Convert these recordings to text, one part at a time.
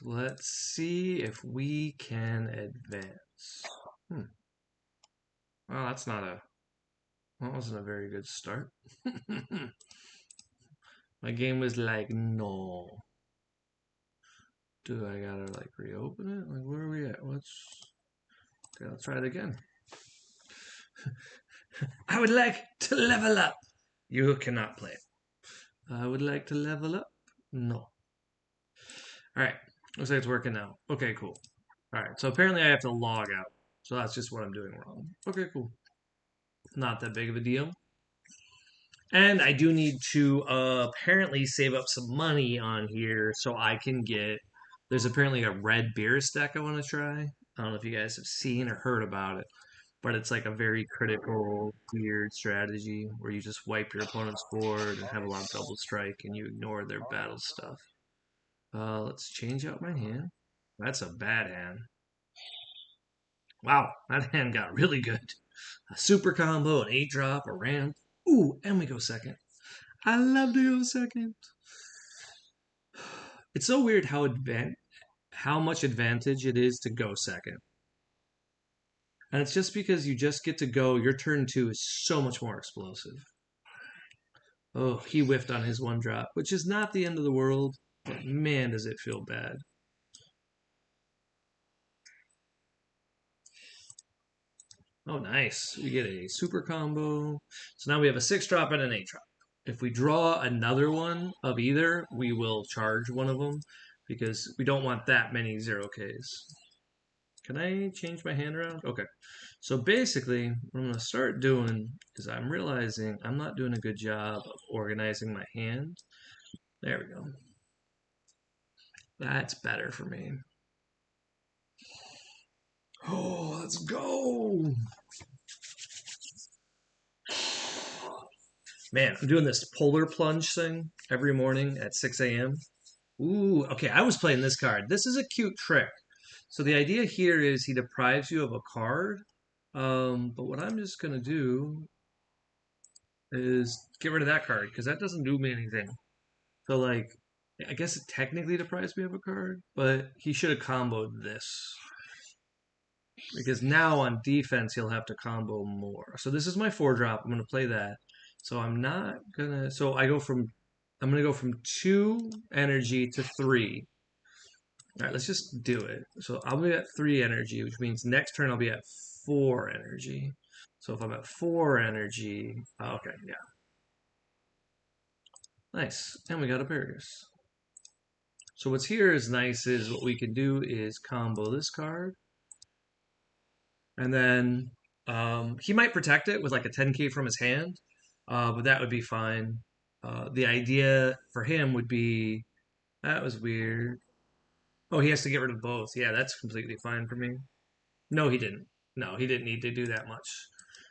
let's see if we can advance. Hmm. Well, that wasn't a very good start. My game was like, no. Do I gotta like reopen it? Like, where are we at? Okay, let's try it again. I would like to level up. You cannot play it. I would like to level up. No. All right. Looks like it's working now. Okay, cool. All right. So apparently I have to log out. So that's just what I'm doing wrong. Okay, cool. Not that big of a deal. And I do need to apparently save up some money on here so I can get. There's apparently a red beerus deck I want to try. I don't know if you guys have seen or heard about it, but it's like a very critical, weird strategy where you just wipe your opponent's board and have a lot of double strike and you ignore their battle stuff. Let's change out my hand. That's a bad hand. Wow, that hand got really good. A super combo, an 8 drop, a ramp. Ooh, and we go second. I love to go second. It's so weird how much advantage it is to go second. And it's just because you just get to go, your turn two is so much more explosive. Oh, he whiffed on his 1 drop, which is not the end of the world, but man, does it feel bad. Oh, nice. We get a super combo. So now we have a 6 drop and an 8 drop. If we draw another one of either, we will charge one of them because we don't want that many 0Ks. Can I change my hand around? Okay. So basically, what I'm going to start doing is I'm realizing I'm not doing a good job of organizing my hand. There we go. That's better for me. Oh, let's go. Man, I'm doing this polar plunge thing every morning at 6 a.m. Ooh, okay, I was playing this card. This is a cute trick. So the idea here is he deprives you of a card. But what I'm just gonna do is get rid of that card because that doesn't do me anything. So like, I guess it technically deprives me of a card, but he should have comboed this because now on defense he'll have to combo more. So this is my 4 drop. I'm gonna play that. So I'm not gonna. So I'm gonna go from 2 energy to 3. All right, let's just do it. So I'll be at 3 energy, which means next turn I'll be at 4 energy. So if I'm at 4 energy, okay, yeah. Nice. And we got a beerus. So what's here is nice is what we can do is combo this card. And then he might protect it with like a 10k from his hand, but that would be fine. The idea for him would be that was weird. Oh, he has to get rid of both. Yeah, that's completely fine for me. No, he didn't. No, he didn't need to do that much.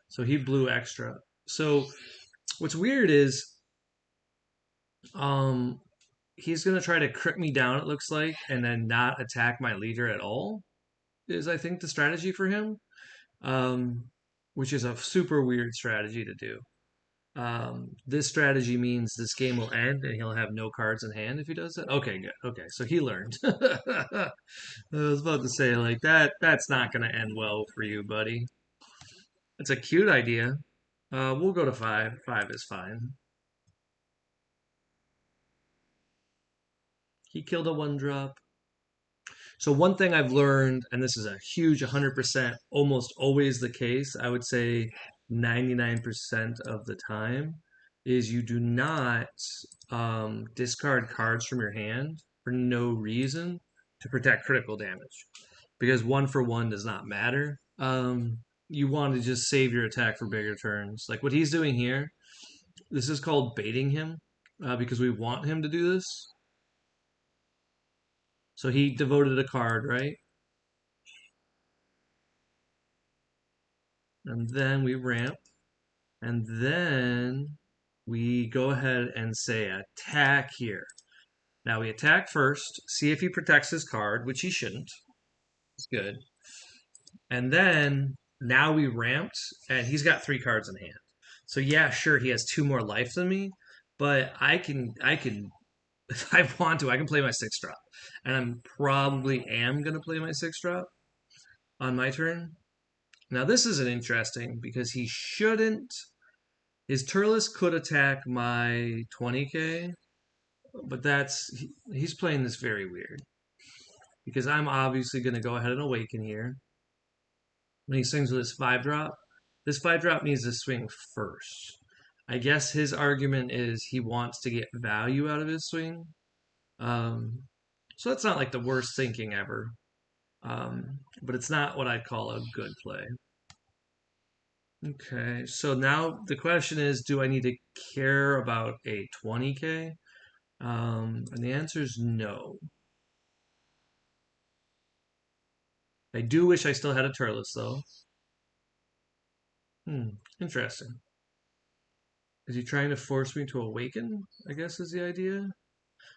So he blew extra. So what's weird is um he's gonna try to crit me down, it looks like, and then not attack my leader at all, is I think the strategy for him. Um which is a super weird strategy to do. This strategy means this game will end and he'll have no cards in hand if he does that. Okay, good. Okay, so he learned. I was about to say like that's not gonna end well for you, buddy. It's a cute idea. We'll go to 5. 5 is fine. He killed a 1 drop. So one thing I've learned, and this is a huge 100%, almost always the case, I would say 99% of the time, is you do not discard cards from your hand for no reason to protect critical damage. Because 1 for 1 does not matter. You want to just save your attack for bigger turns. Like what he's doing here, this is called baiting him because we want him to do this. So he devoted a card, right? And then we ramp. And then we go ahead and say attack here. Now we attack first, see if he protects his card, which he shouldn't. It's good. And then now we ramped, and he's got 3 cards in hand. So yeah, sure, he has 2 more life than me, but I can If I want to, I can play my six drop. And I'm probably am gonna play my six drop on my turn. Now this isn't interesting because he shouldn't. His Turles could attack my 20k, but he's playing this very weird because I'm obviously going to go ahead and awaken here. When he swings with his 5 drop, this 5 drop needs to swing first. I guess his argument is he wants to get value out of his swing. Um, so that's not like the worst thinking ever. But it's not what I'd call a good play. Okay, so now the question is, do I need to care about a 20k? And the answer is no. I do wish I still had a Turles though. Interesting. Is he trying to force me to awaken? I guess is the idea.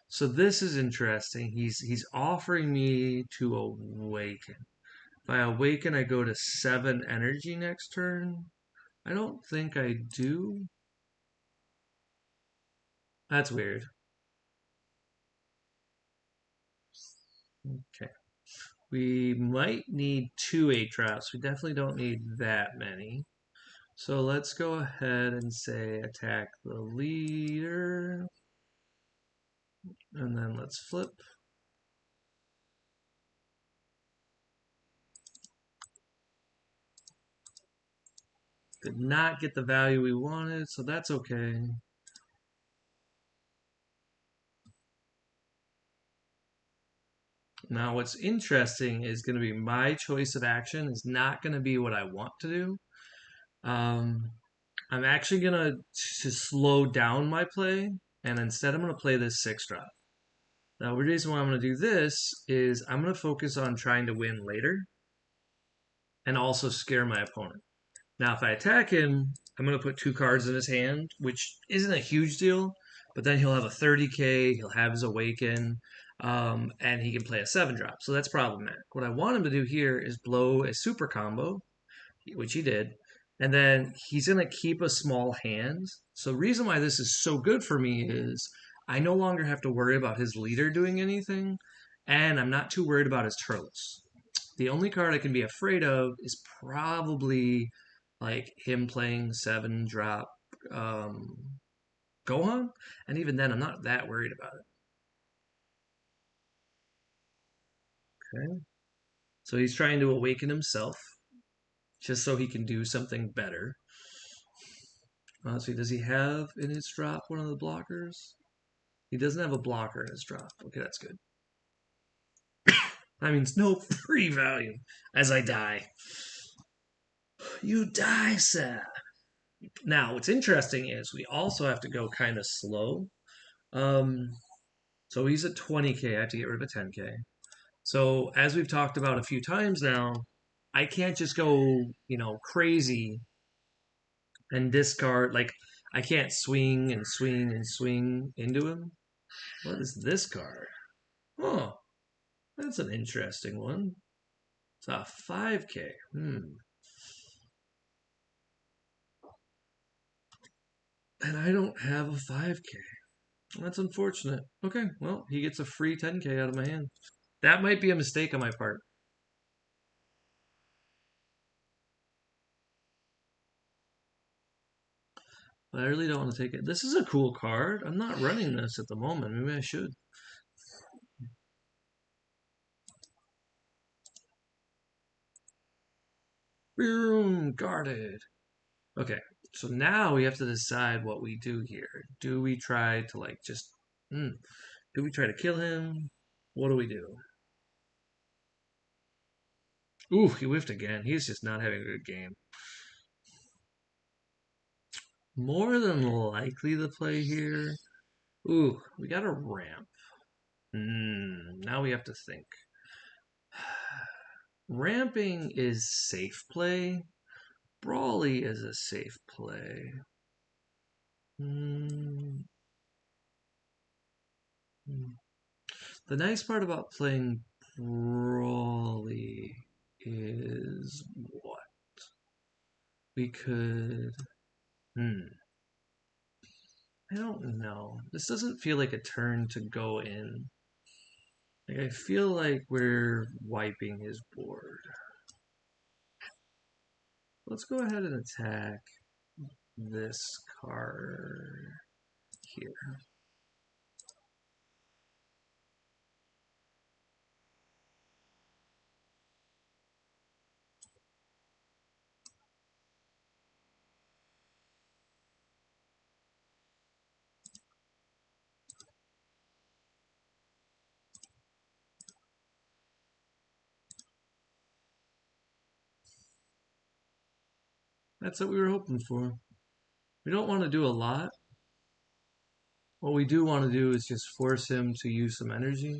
So this is interesting. He's offering me to awaken. If I awaken, I go to 7 energy next turn. I don't think I do. That's weird. Okay. We might need 2 8 drops. We definitely don't need that many. So let's go ahead and say attack the leader. And then let's flip. Did not get the value we wanted, so that's okay. Now what's interesting is going to be my choice of action is not going to be what I want to do. I'm actually going to slow down my play, and instead I'm going to play this 6 drop. Now the reason why I'm going to do this is I'm going to focus on trying to win later and also scare my opponent. Now, if I attack him, I'm going to put 2 cards in his hand, which isn't a huge deal, but then he'll have a 30k, he'll have his Awaken, and he can play a 7 drop. So that's problematic. What I want him to do here is blow a super combo, which he did, and then he's going to keep a small hand. So the reason why this is so good for me is I no longer have to worry about his leader doing anything, and I'm not too worried about his Turles. The only card I can be afraid of is probably like him playing 7 drop um, Gohan, and even then, I'm not that worried about it. Okay, so he's trying to awaken himself just so he can do something better. Let's see, does he have in his drop one of the blockers? He doesn't have a blocker in his drop. Okay, that's good. That means no free value as I die. You die, sir. Now, what's interesting is we also have to go kind of slow. Um, so he's at 20k. I have to get rid of a 10k. So as we've talked about a few times now, I can't just go, crazy and discard. Like I can't swing and swing and swing into him. What is this card? Oh, that's an interesting one. It's a 5k. And I don't have a 5k. That's unfortunate. Okay, well, he gets a free 10k out of my hand. That might be a mistake on my part. But I really don't want to take it. This is a cool card. I'm not running this at the moment. Maybe I should. Boom, guarded. Okay, so now we have to decide what we do here. Do we try to do we try to kill him? What do we do? Ooh, he whiffed again. He's just not having a good game. More than likely the play here. Ooh, we got a ramp. Now we have to think. Ramping is safe play. Brawly is a safe play. Hmm. The nice part about playing Brawly is what? We could. Hmm. I don't know. This doesn't feel like a turn to go in. Like I feel like we're wiping his board. Let's go ahead and attack this card here. That's what we were hoping for. We don't want to do a lot. What we do want to do is just force him to use some energy.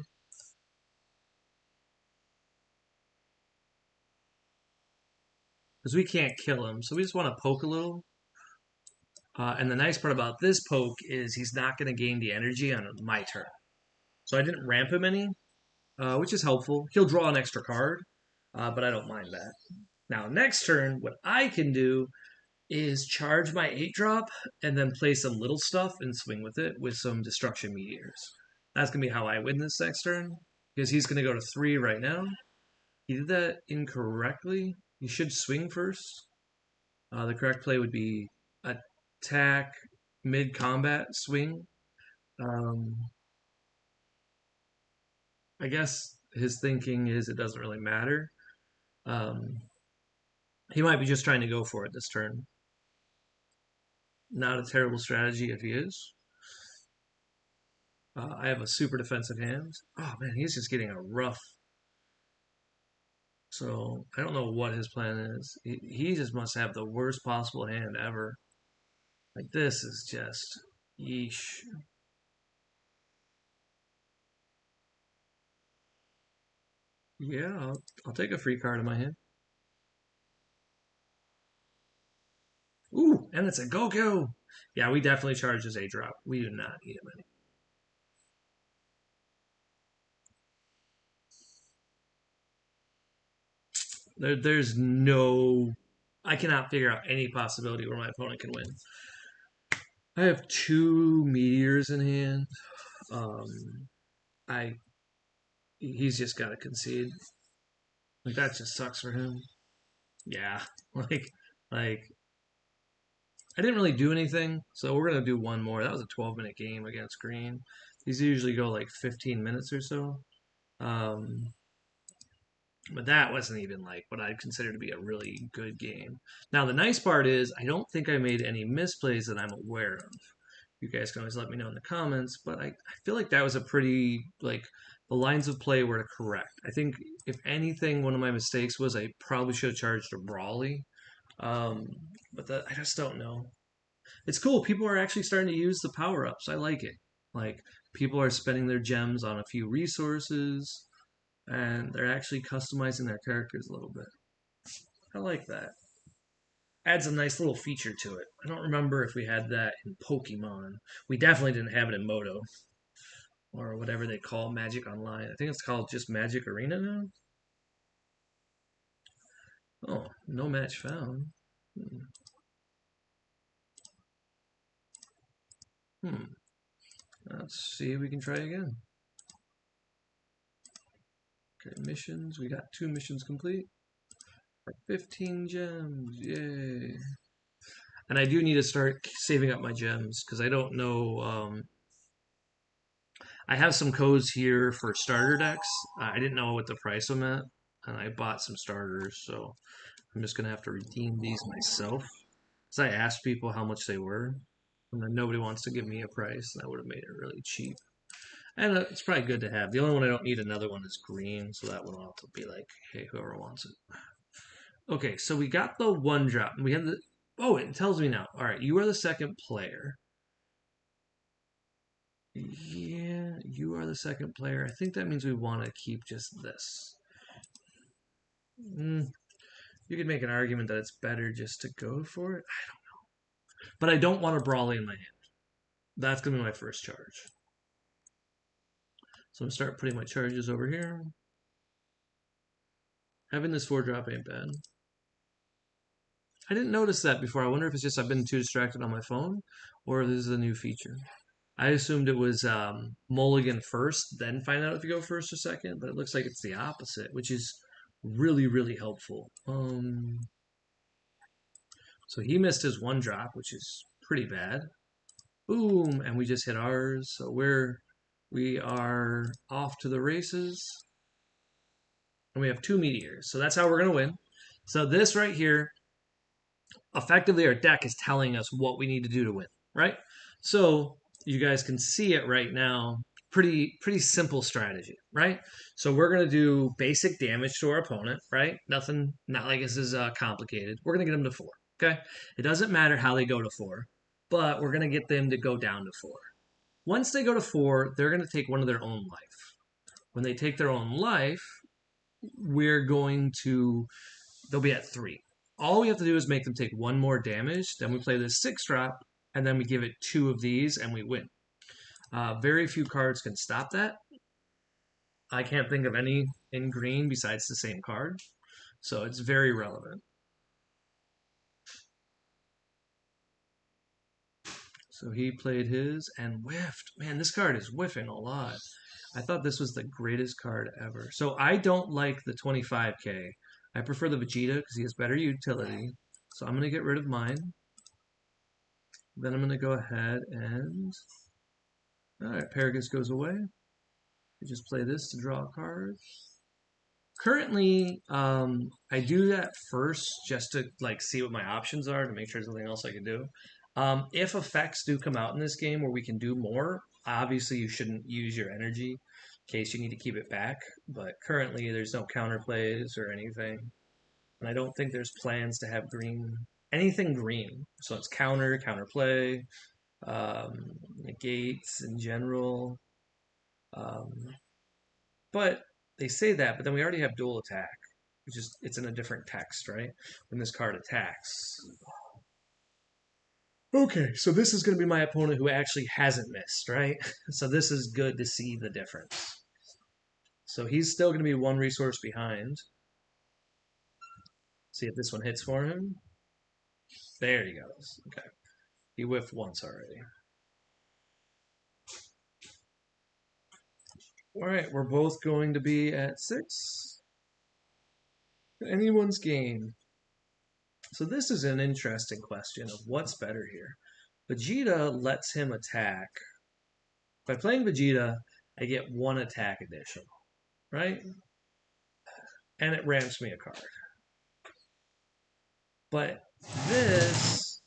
Because we can't kill him, so we just want to poke a little. And the nice part about this poke is he's not going to gain the energy on my turn. So I didn't ramp him any, which is helpful. He'll draw an extra card, but I don't mind that. Now, next turn, what I can do is charge my 8-drop and then play some little stuff and swing with it with some Destruction Meteors. That's going to be how I win this next turn, because he's going to go to 3 right now. He did that incorrectly. You should swing first. The correct play would be attack mid-combat swing. Um, I guess his thinking is it doesn't really matter. Um, he might be just trying to go for it this turn. Not a terrible strategy if he is. I have a super defensive hand. Oh man, he's just getting a rough. So I don't know what his plan is. He just must have the worst possible hand ever. Like this is just yeesh. Yeah, I'll take a free card in my hand. Ooh, and it's a Goku. Yeah, we definitely charge his 8-drop. We do not need him any. There's no. I cannot figure out any possibility where my opponent can win. I have 2 meteors in hand. Um, I he's just got to concede. Like that just sucks for him. Yeah, like like I didn't really do anything, so we're gonna do one more. That was a 12-minute game against Green. These usually go like 15 minutes or so. Um, but that wasn't even like what I'd consider to be a really good game. Now the nice part is I don't think I made any misplays that I'm aware of. You guys can always let me know in the comments, but I feel like that was a pretty like the lines of play were correct. I think if anything, one of my mistakes was I probably should have charged a Brawly. Um, but that I just don't know. It's cool. People are actually starting to use the power ups. I like it. Like people are spending their gems on a few resources and they're actually customizing their characters a little bit. I like that. Adds a nice little feature to it. I don't remember if we had that in Pokemon. We definitely didn't have it in Moto or whatever they call Magic Online. I think it's called just Magic Arena now. Oh, no match found. Hmm. Hmm. Let's see if we can try again. Okay, missions. We got 2 missions complete. 15 gems. Yay. And I do need to start saving up my gems because I don't know. I have some codes here for starter decks. I didn't know what the price of them at, and I bought some starters, so I'm just gonna have to redeem these myself. Because I asked people how much they were, and then nobody wants to give me a price, and I would have made it really cheap. And it's probably good to have. The only one I don't need another one is green, so that one will have to be like, hey, whoever wants it. Okay, so we got the 1-drop. We have the. Oh, it tells me now. All right, you are the second player. Yeah, you are the second player. I think that means we want to keep just this. Mm, you could make an argument that it's better just to go for it. But I don't want a Brawly in my hand. That's going to be my first charge. So I'm going to start putting my charges over here. Having this 4-drop ain't bad. I didn't notice that before. I wonder if it's just I've been too distracted on my phone or if this is a new feature. I assumed it was mulligan first, then find out if you go first or second, but it looks like it's the opposite, which is really, really helpful. So he missed his one drop, which is pretty bad. Boom, and we just hit ours. So we are off to the races, and we have two meteors. So that's how we're gonna win. So this right here, effectively, our deck is telling us what we need to do to win, right? So you guys can see it right now. Pretty simple strategy, right? So we're gonna do basic damage to our opponent, right? Nothing, not like this is complicated. We're gonna get them to 4. Okay, it doesn't matter how they go to 4, but we're gonna get them to go down to 4. Once they go to 4, they're gonna take one of their own life. When they take their own life, we're going to they'll be at 3. All we have to do is make them take 1 more damage. Then we play this 6 drop, and then we give it 2 of these, and we win. Very few cards can stop that. I can't think of any in green besides the same card, so it's very relevant. So he played his and whiffed. Man, this card is whiffing a lot. I thought this was the greatest card ever. So I don't like the 25k. I prefer the Vegeta because he has better utility. So I'm going to get rid of mine. Then I'm going to go ahead and... Alright, Paragus goes away. We just play this to draw a card. Currently, I do that first just to like see what my options are to make sure there's nothing else I can do. If effects do come out in this game where we can do more, obviously you shouldn't use your energy in case you need to keep it back. But currently there's no counterplays or anything. And I don't think there's plans to have anything green. So it's counterplay, negates in general. But they say that, but then we already have dual attack, which is it's in a different text, right? When this card attacks. Okay, so this is going to be my opponent who actually hasn't missed, right? So this is good to see the difference. So he's still going to be 1 resource behind. See if this one hits for him. There he goes. Okay. He whiffed once already. All right, we're both going to be at 6. Anyone's game. So this is an interesting question of what's better here. Vegeta lets him attack. By playing Vegeta, I get 1 attack additional, right? And it ramps me a card. But this,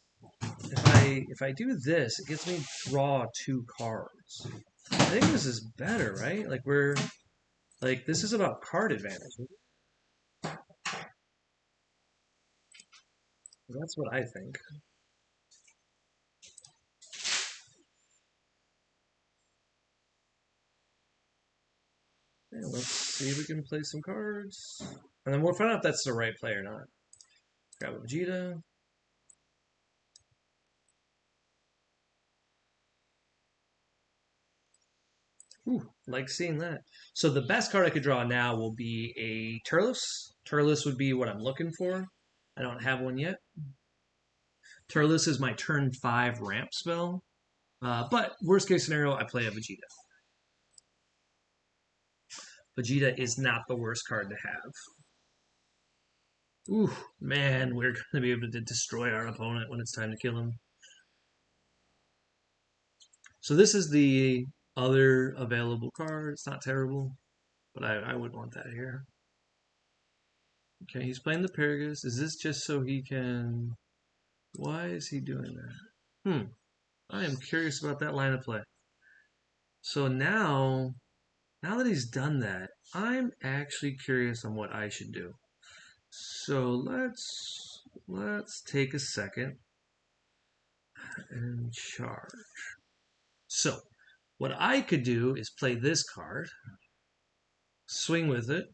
if I do this, it gets me draw 2 cards. I think this is better, right? Like this is about card advantage. That's what I think. Yeah, let's see if we can play some cards. And then we'll find out if that's the right play or not. Grab a Vegeta. Ooh, like seeing that. So the best card I could draw now will be a Turles. Turles would be what I'm looking for. I don't have one yet. Turles is my turn 5 ramp spell. But worst case scenario, I play a Vegeta. Vegeta is not the worst card to have. Ooh, man, we're going to be able to destroy our opponent when it's time to kill him. So this is the other available card. It's not terrible, but I wouldn't want that here. Okay, he's playing the Paragus. Is this just so he can... Why is he doing that? I am curious about that line of play. So now that he's done that, I'm actually curious on what I should do. So let's take a second and charge. So what I could do is play this card, swing with it,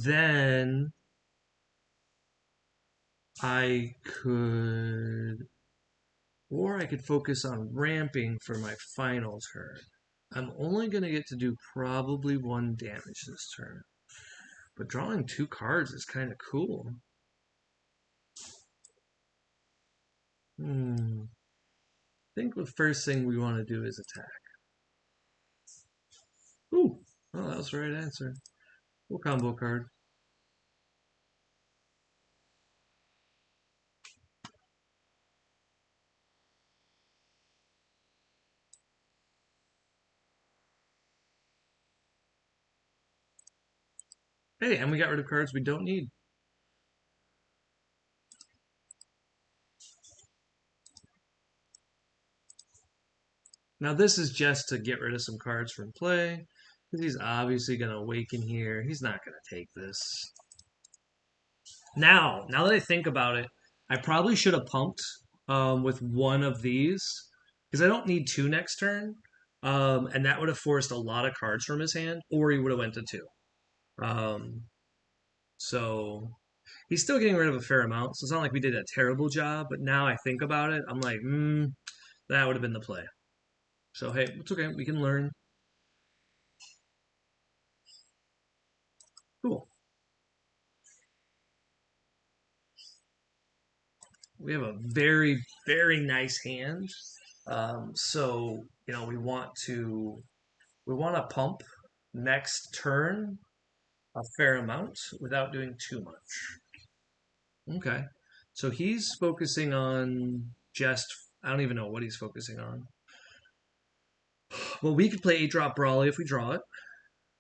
then I could focus on ramping for my final turn. I'm only going to get to do probably 1 damage this turn. But drawing 2 cards is kind of cool. I think the first thing we want to do is attack. Ooh, oh, that was the right answer. We'll combo card. Hey, and we got rid of cards we don't need. Now this is just to get rid of some cards from play, because he's obviously going to awaken here. He's not going to take this. Now that I think about it, I probably should have pumped with one of these, because I don't need two next turn. And that would have forced a lot of cards from his hand, or he would have went to two. Um, so he's still getting rid of a fair amount, so it's not like we did a terrible job. But now I think about it, I'm like, that would have been the play. So hey, it's okay. We can learn. Cool. We have a very nice hand. So we want to pump next turn a fair amount without doing too much. Okay. So he's focusing on just I don't even know what he's focusing on. Well, we could play 8-drop Brawly if we draw it.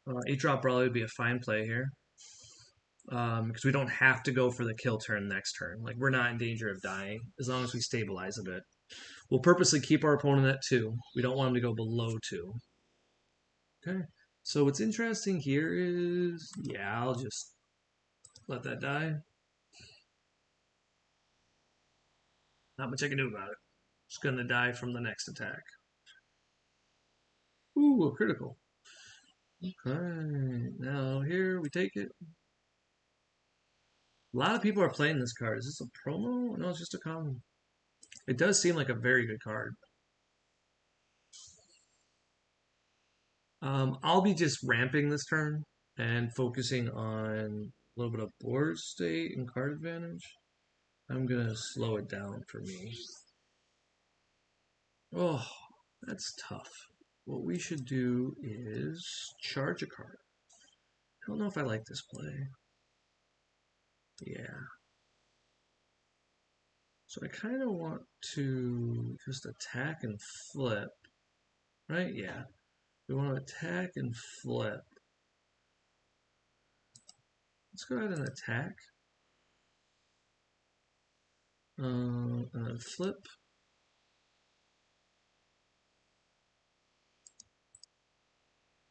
8-drop Brawly would be a fine play here. Because we don't have to go for the kill turn next turn. Like, we're not in danger of dying as long as we stabilize a bit. We'll purposely keep our opponent at 2. We don't want him to go below 2. Okay. So what's interesting here is, yeah, I'll just let that die. Not much I can do about it. It's going to die from the next attack. Ooh, a critical. Okay. Now here we take it. A lot of people are playing this card. Is this a promo? No, it's just a common. It does seem like a very good card. I'll be just ramping this turn and focusing on a little bit of board state and card advantage. I'm going to slow it down for me. Oh, that's tough. What we should do is charge a card. I don't know if I like this play. Yeah. So I kind of want to just attack and flip. Right? Yeah. We want to attack and flip. Let's go ahead and attack. And then flip.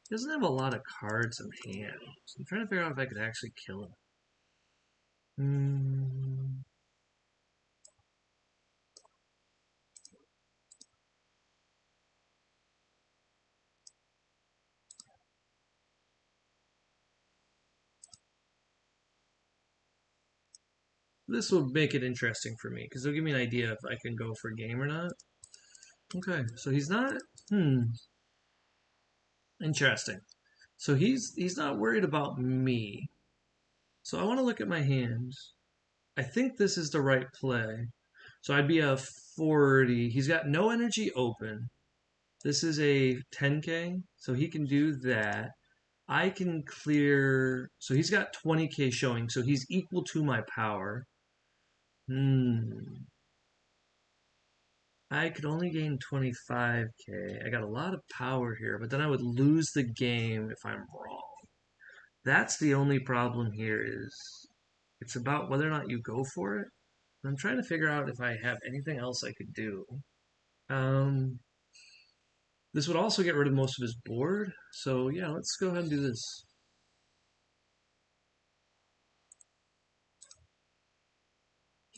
He doesn't have a lot of cards in hand. So I'm trying to figure out if I could actually kill him. This will make it interesting for me because it'll give me an idea if I can go for a game or not. Okay, so he's not. Interesting. So he's not worried about me. So I want to look at my hands. I think this is the right play. So I'd be a 40. He's got no energy open. This is a 10K, so he can do that. I can clear. So he's got 20K showing, so he's equal to my power. I could only gain 25K. I got a lot of power here, but then I would lose the game if I'm wrong. That's the only problem here is it's about whether or not you go for it. I'm trying to figure out if I have anything else I could do. This would also get rid of most of his board. So yeah, let's go ahead and do this.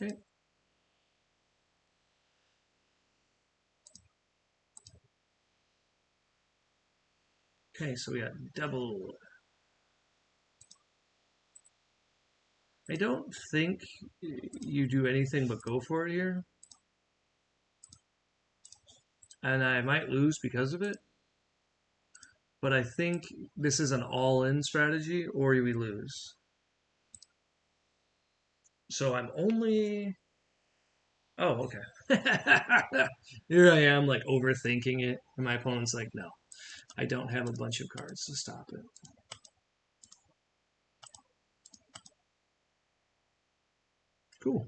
Okay. Okay, so we got double. I don't think you do anything but go for it here. And I might lose because of it. But I think this is an all-in strategy or we lose. So I'm only Oh, okay. Here I am, like overthinking it, and my opponent's like, no, I don't have a bunch of cards to stop it. Cool.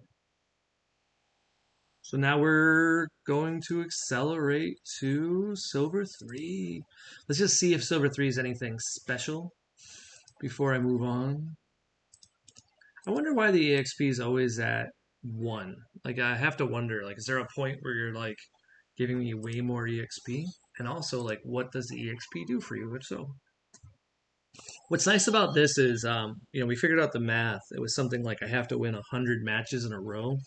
So now we're going to accelerate to Silver 3. Let's just see if Silver 3 is anything special before I move on. I wonder why the EXP is always at 1. Like, I have to wonder, like, is there a point where you're, like, giving me way more EXP? And also, like, what does the EXP do for you, if so? What's nice about this is, we figured out the math. It was something like I have to win 100 matches in a row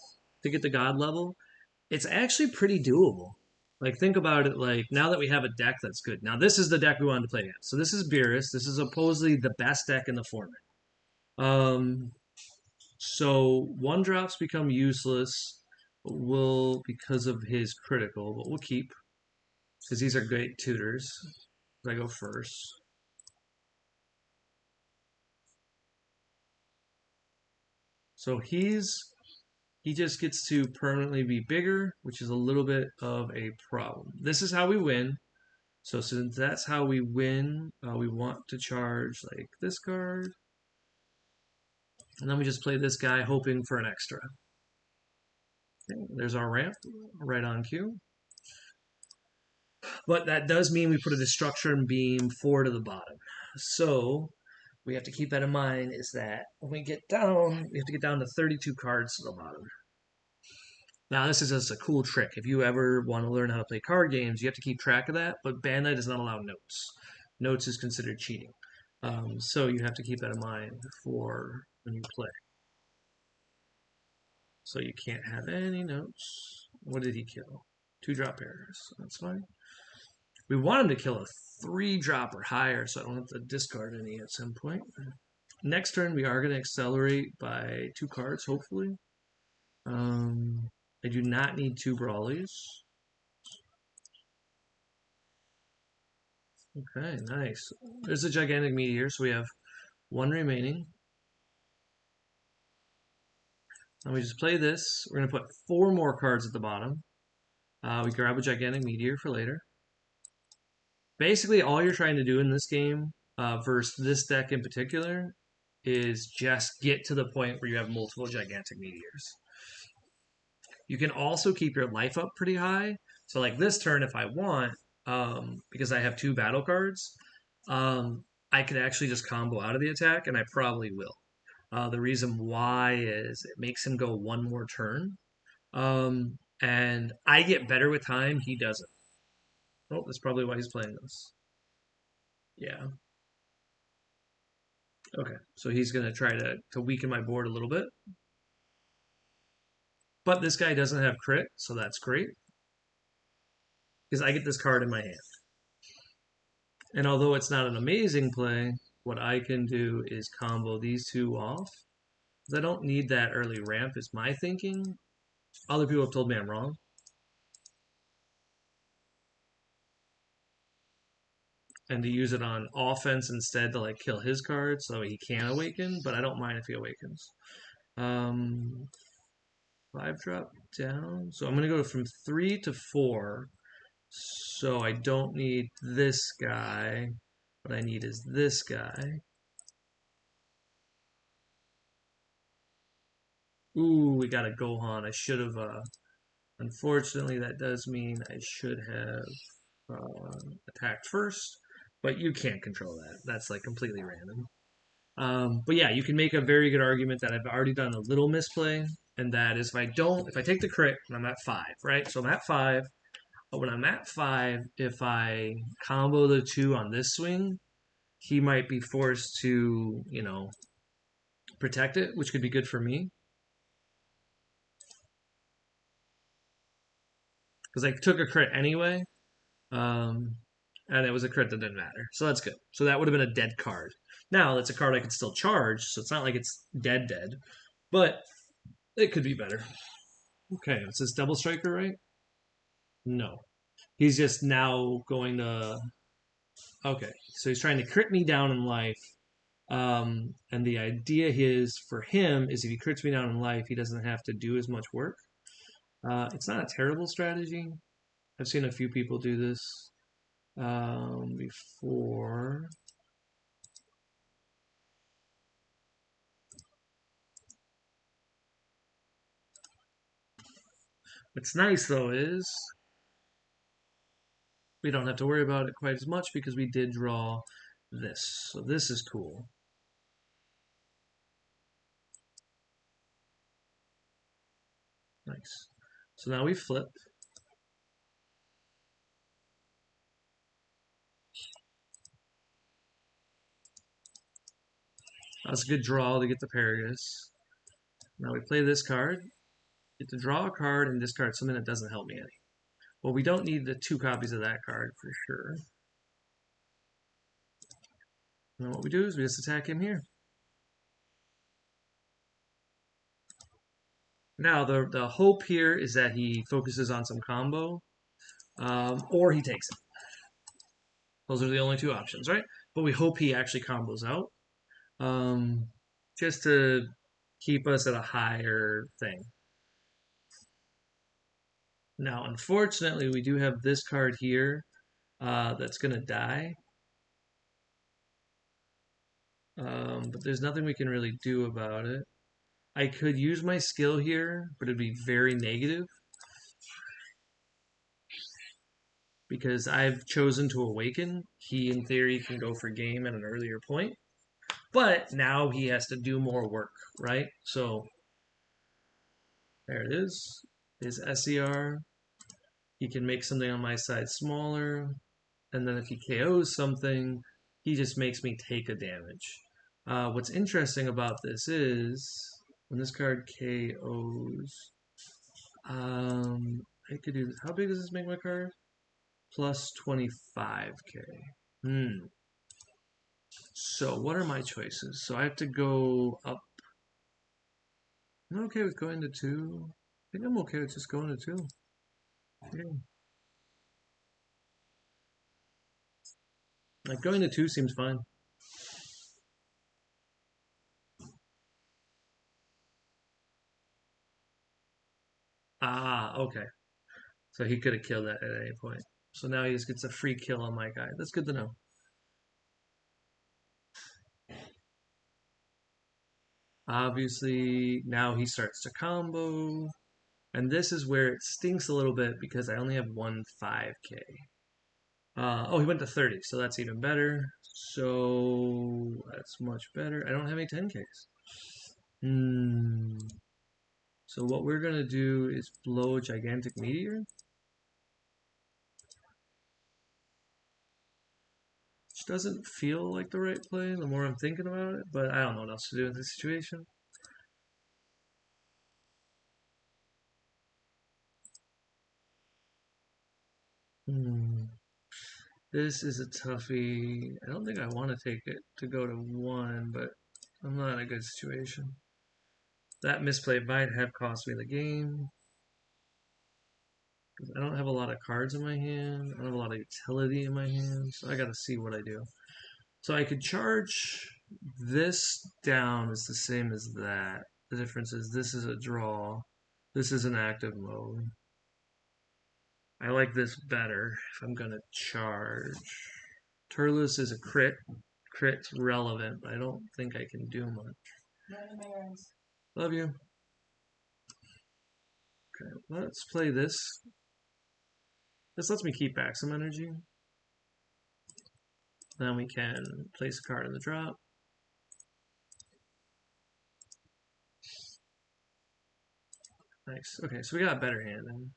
to get the God level. It's actually pretty doable. Like, think about it, like, now that we have a deck that's good. Now, this is the deck we wanted to play against. So this is beerus. This is supposedly the best deck in the format. Um, so one drops become useless. Will because of his critical, but we'll keep because these are great tutors. I go first. So he just gets to permanently be bigger, which is a little bit of a problem. This is how we win. So since that's how we win, we want to charge like this card. And then we just play this guy hoping for an extra. Okay, there's our ramp right on cue. But that does mean we put a destruction beam 4 to the bottom. So we have to keep that in mind is that when we get down, we have to get down to 32 cards to the bottom. Now, this is just a cool trick. If you ever want to learn how to play card games, you have to keep track of that, but Bandai does not allow notes. Notes is considered cheating. So you have to keep that in mind for when you play. So you can't have any notes. What did he kill? 2-drop errors. That's fine. We want him to kill a 3-drop or higher, so I don't have to discard any at some point. Next turn, we are going to accelerate by 2 cards, hopefully. I do not need 2 Brawlies. Okay, nice. There's a gigantic meteor, so we have 1 remaining. And we just play this. We're going to put 4 more cards at the bottom. We grab a gigantic meteor for later. Basically, all you're trying to do in this game, versus this deck in particular, is just get to the point where you have multiple gigantic meteors. You can also keep your life up pretty high. So like this turn, if I want, because I have 2 battle cards, I could actually just combo out of the attack, and I probably will. The reason why is it makes him go 1 more turn. And I get better with time, he doesn't. Oh, that's probably why he's playing this. Yeah. Okay. So he's going to try to weaken my board a little bit. But this guy doesn't have crit, so that's great. Because I get this card in my hand. And although it's not an amazing play, what I can do is combo these 2 off. I don't need that early ramp, is my thinking. Other people have told me I'm wrong. And to use it on offense instead to like kill his card so he can awaken, but I don't mind if he awakens. 5-drop down. So I'm gonna go from 3 to 4. So I don't need this guy. What I need is this guy. Ooh, we got a Gohan. I should have, unfortunately, that does mean I should have attacked first, but you can't control that. That's like completely random. But yeah, you can make a very good argument that I've already done a little misplay, and that is if I take the crit and I'm at 5, right? So I'm at 5, but when I'm at 5, if I combo the 2 on this swing, he might be forced to, protect it, which could be good for me. Because I took a crit anyway, um, and it was a crit that didn't matter. So that's good. So that would have been a dead card. Now, that's a card I could still charge, so it's not like it's dead, but it could be better. Okay, it's this double striker, right? No. He's just now going to. Okay, so he's trying to crit me down in life. And the idea is for him is if he crits me down in life, he doesn't have to do as much work. It's not a terrible strategy. I've seen a few people do this before. What's nice though is we don't have to worry about it quite as much because we did draw this. So this is cool. Nice. So now we flip. That's a good draw to get the beerus. Now we play this card. Get to draw a card and discard something that doesn't help me any. Well, we don't need the 2 copies of that card for sure. And what we do is we just attack him here. Now, the hope here is that he focuses on some combo, or he takes it. Those are the only 2 options, right? But we hope he actually combos out, just to keep us at a higher thing. Now, unfortunately, we do have this card here that's going to die. But there's nothing we can really do about it. I could use my skill here, but it'd be very negative because I've chosen to awaken. He, in theory, can go for game at an earlier point, but now he has to do more work, right? So there it is. His SER. He can make something on my side smaller, and then if he KOs something, he just makes me take a damage. What's interesting about this is when this card KOs, I could do this. How big does this make my card? Plus 25k. So what are my choices? So I have to go up. I'm okay with going to 2. I think I'm okay with just going to 2. Yeah. Like going to 2 seems fine. Ah, okay. So he could have killed that at any point. So now he just gets a free kill on my guy. That's good to know. Obviously, now he starts to combo. And this is where it stinks a little bit because I only have one 5k. Oh, he went to 30, so that's even better. So that's much better. I don't have any 10Ks. Hmm. So what we're gonna do is blow a gigantic meteor, which doesn't feel like the right play the more I'm thinking about it, but I don't know what else to do in this situation. Hmm. This is a toughie. I don't think I want to take it to go to 1, but I'm not in a good situation. That misplay might have cost me the game. I don't have a lot of cards in my hand. I don't have a lot of utility in my hand, so I gotta see what I do. So I could charge this down is the same as that. The difference is this is a draw. This is an active mode. I like this better if I'm gonna charge. Turles is a crit. Crit's relevant, but I don't think I can do much. Love you. Okay, let's play this. This lets me keep back some energy. Then we can place a card in the drop. Nice. Okay, so we got a better hand then.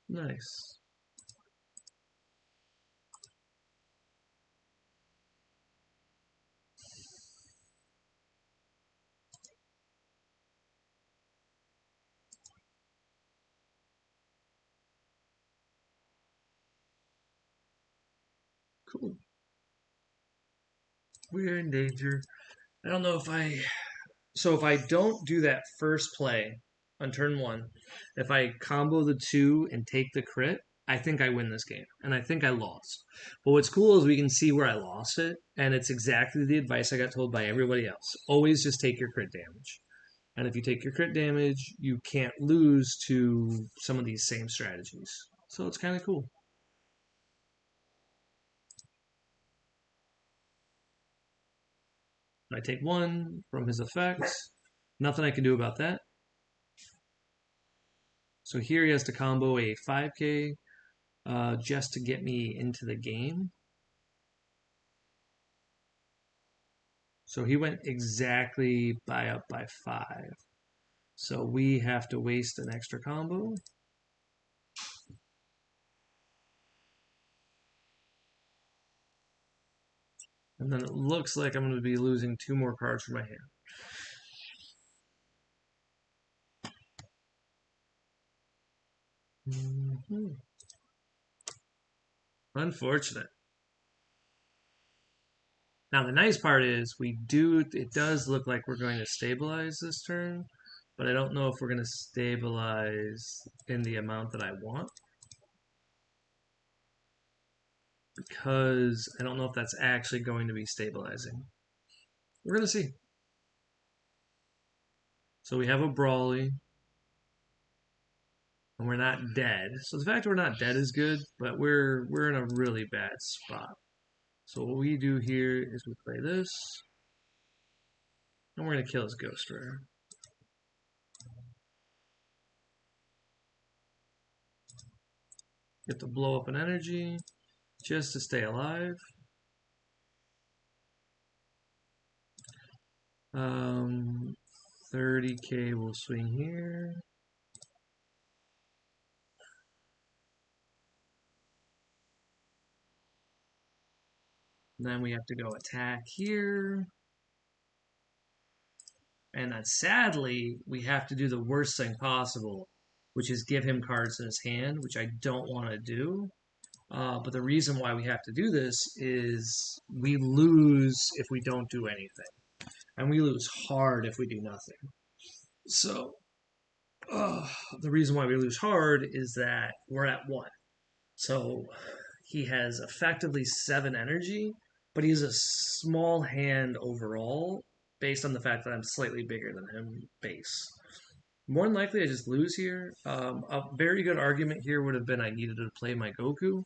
Nice. Cool. We're in danger. I don't know if I So if I don't do that first play on turn one, if I combo the two and take the crit, I think I win this game. And I think I lost. But what's cool is we can see where I lost it. And it's exactly the advice I got told by everybody else. Always just take your crit damage. And if you take your crit damage, you can't lose to some of these same strategies. So it's kind of cool. I take one from his effects. Nothing I can do about that. So here he has to combo a 5k just to get me into the game. So he went exactly up by 5. So we have to waste an extra combo. And then it looks like I'm going to be losing 2 more cards from my hand. Mm-hmm. Unfortunate. Now the nice part is it does look like we're going to stabilize this turn, but I don't know if we're going to stabilize in the amount that I want, because I don't know if that's actually going to be stabilizing. We're going to see. So we have a Brawly, and we're not dead. So the fact we're not dead is good, but we're in a really bad spot. So what we do here is we play this, and we're going to kill his Ghost Rare. Get to blow up an energy just to stay alive. 30k will swing here. Then we have to go attack here. And then sadly, we have to do the worst thing possible, which is give him cards in his hand, which I don't want to do. But the reason why we have to do this is we lose if we don't do anything. And we lose hard if we do nothing. So the reason why we lose hard is that we're at 1. So he has effectively 7 energy, but he has a small hand overall based on the fact that I'm slightly bigger than him base. More than likely, I just lose here. A very good argument here would have been I needed to play my Goku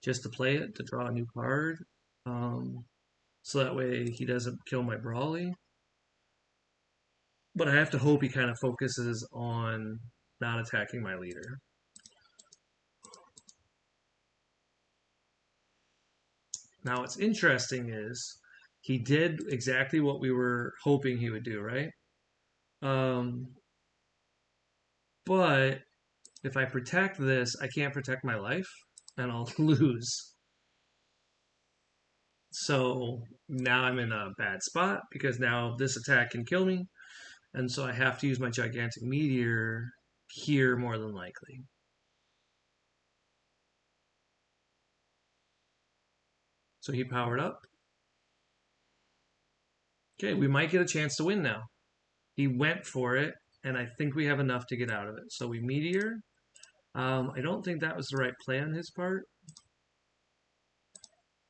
just to play it, to draw a new card. So that way he doesn't kill my Brawly. But I have to hope he kind of focuses on not attacking my leader. Now, what's interesting is he did exactly what we were hoping he would do, right? But if I protect this, I can't protect my life, and I'll lose. So now I'm in a bad spot because now this attack can kill me, and so I have to use my gigantic meteor here more than likely. So he powered up. Okay, we might get a chance to win now. He went for it, and I think we have enough to get out of it. So we meteor. I don't think that was the right play on his part.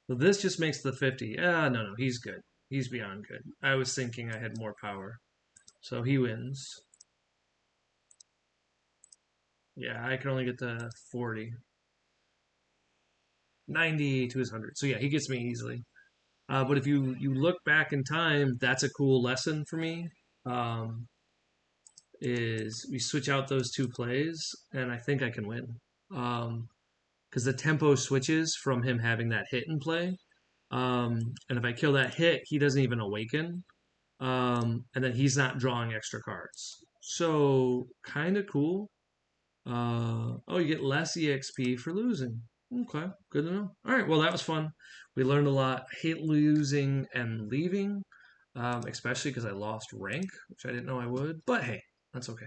So this just makes the 50. No, he's good. He's beyond good. I was thinking I had more power. So he wins. Yeah, I can only get to 40. 90 to his 100. So yeah, he gets me easily. But if you look back in time, that's a cool lesson for me. Is we switch out those 2 plays, and I think I can win. Because the tempo switches from him having that hit in play. And if I kill that hit, he doesn't even awaken. And then he's not drawing extra cards. So, kind of cool. Oh, you get less EXP for losing. Okay, good to know. All right, well, that was fun. We learned a lot. I hate losing and leaving, especially because I lost rank, which I didn't know I would. But hey, that's okay.